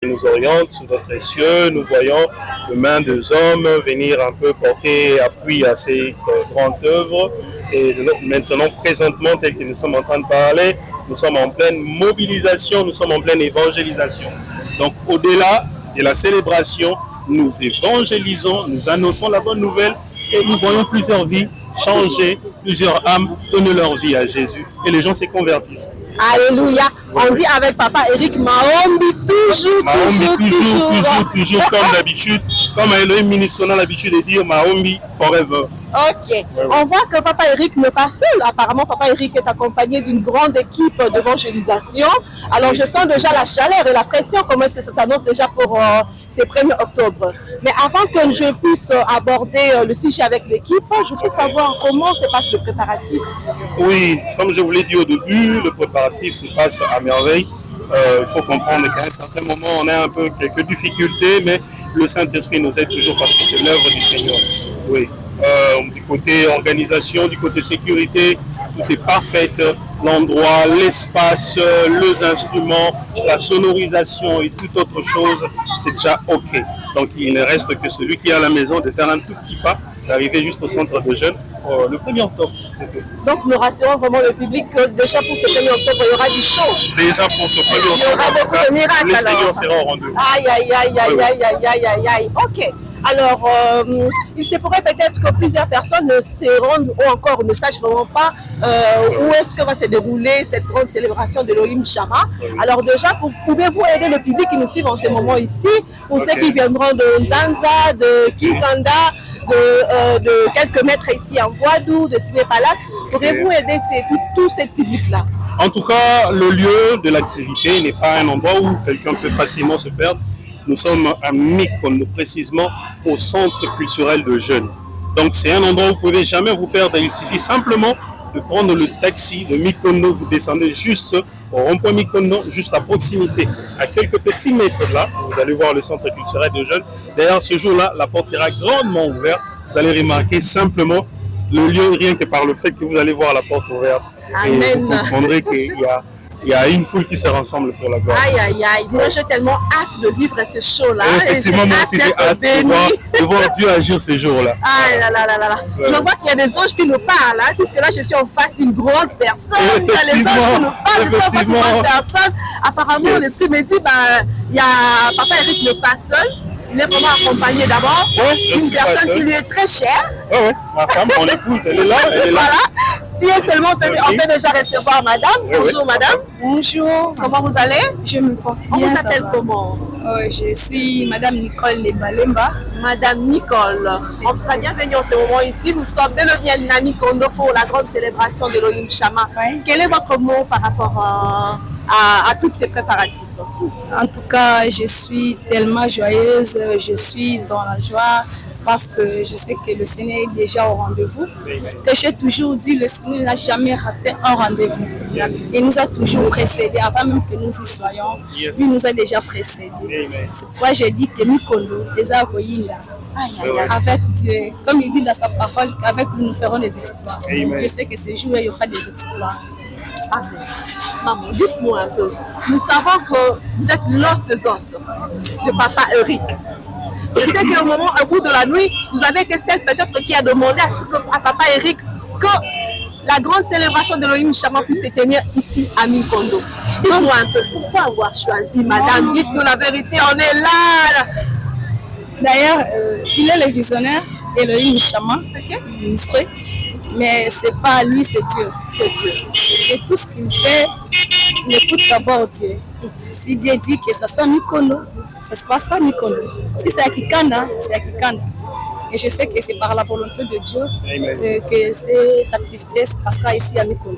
nous oriente sous notre cieux, nous voyons les mains des hommes venir un peu porter appui à ces grandes œuvres. Et maintenant, présentement, tel que nous sommes en train de parler, nous sommes en pleine mobilisation, nous sommes en pleine évangélisation. Donc, au-delà de la célébration, nous évangélisons, nous annonçons la bonne nouvelle et nous voyons plusieurs vies changer, plusieurs âmes donner leur vie à Jésus et les gens se convertissent. Alléluia. On dit avec Papa Eric Maombi toujours, comme d'habitude, comme Elohim Ministre, on a l'habitude de dire Maombi forever. Ok. On voit que Papa Eric n'est pas seul. Apparemment, Papa Eric est accompagné d'une grande équipe d'évangélisation. Alors, je sens déjà la chaleur et la pression. Comment est-ce que ça s'annonce déjà pour ces 1er octobre? Mais avant que je puisse aborder le sujet avec l'équipe, je veux savoir comment se passe le préparatif. Oui, comme je vous l'ai dit au début, le préparatif se passe à merveille. Il faut comprendre qu'à un certain moment, on a un peu quelques difficultés, mais le Saint-Esprit nous aide toujours parce que c'est l'œuvre du Seigneur. Oui. Du côté organisation, du côté sécurité, tout est parfait. L'endroit, l'espace, les instruments, la sonorisation et toute autre chose, c'est déjà OK. Donc il ne reste que celui qui est à la maison de faire un tout petit pas, d'arriver juste au centre de jeunes le 1er octobre. C'est tout. Donc nous rassurons vraiment le public que déjà pour ce 1er octobre, il y aura du show. Déjà pour ce 1er octobre, il y aura beaucoup de miracles. Le Seigneur sera au rendez-vous. Aïe. Ok. Alors, il se pourrait peut-être que plusieurs personnes se rendent ou encore ne sachent vraiment pas où est-ce que va se dérouler cette grande célébration de l'Elohim Shammah. Alors déjà, pouvez-vous aider le public qui nous suit en ce moment ici, pour ceux qui viendront de Nzanza, de Kinkanda, de quelques mètres ici en Voadou, de Ciné Palace, pourriez-vous aider tout ce public-là? En tout cas, le lieu de l'activité n'est pas un endroit où quelqu'un peut facilement se perdre. Nous sommes à Mikono, précisément au centre culturel de jeunes. Donc c'est un endroit où vous ne pouvez jamais vous perdre. Il suffit simplement de prendre le taxi de Mikono, vous descendez juste au rond-point Mikono, juste à proximité. À quelques petits mètres là, vous allez voir le centre culturel de jeunes. D'ailleurs, ce jour-là, la porte sera grandement ouverte. Vous allez remarquer simplement le lieu, rien que par le fait que vous allez voir la porte ouverte. Amen. Et vous comprendrez qu'il y a une foule qui se rassemble pour la gloire. Aïe. Moi, j'ai tellement hâte de vivre ce show-là. Effectivement, moi aussi, j'ai hâte de voir Dieu agir ces jours-là. Là. Ouais. Je vois qu'il y a des anges qui nous parlent, hein, puisque là, je suis en face d'une grande personne. Il y a les anges qui nous parlent, je suis en face d'une grande personne. Apparemment, l'esprit me dit, il y a Papa Eric n'est pas seul. Il est vraiment accompagné d'abord d'une personne qui lui est très chère. Oui, ma femme, mon épouse, elle est là. Voilà. Si elle seulement on peut déjà recevoir madame. Bonjour madame. Bonjour. Comment vous allez? Je me porte bien. On vous appelle comment? Je suis madame Nicole Lebalemba. Madame Nicole. On sera bienvenue en ce moment ici. Nous sommes dès le bien Nami Kondo pour la grande célébration de l'Elohim Shammah. Oui. Quel est votre mot par rapport à tous ces préparatifs? En tout cas, je suis tellement joyeuse. Je suis dans la joie. Parce que je sais que le Seigneur est déjà au rendez-vous. Que j'ai toujours dit, le Seigneur n'a jamais raté un rendez-vous. Il nous a toujours précédés, avant même que nous y soyons. Il nous a déjà précédés. C'est pourquoi j'ai dit que Mikono, les Agoyinda, avec Dieu, comme il dit dans sa parole, qu'avec lui nous ferons des exploits. Je sais que ce jour il y aura des exploits. Maman, dites-moi un peu. Nous savons que vous êtes l'os des os de Papa Eric. Je sais qu'au moment, au bout de la nuit, vous avez été celle peut-être qui a demandé à Papa Eric que la grande célébration de l'Elohim Shammah puisse se tenir ici à Mikondo. Dites-moi un peu, pourquoi avoir choisi madame? Dites-nous la vérité, on est là. D'ailleurs, il est le visionnaire Elohim Shammah, ministre. Mais ce n'est pas lui, c'est Dieu. C'est Dieu. Et tout ce qu'il fait, il écoute d'abord Dieu. Si Dieu dit que ça soit Mikono, ça se passe à Mikono. Si c'est à Kikanda, c'est à Kikanda. Et je sais que c'est par la volonté de Dieu que cette activité se passera ici à Mikono.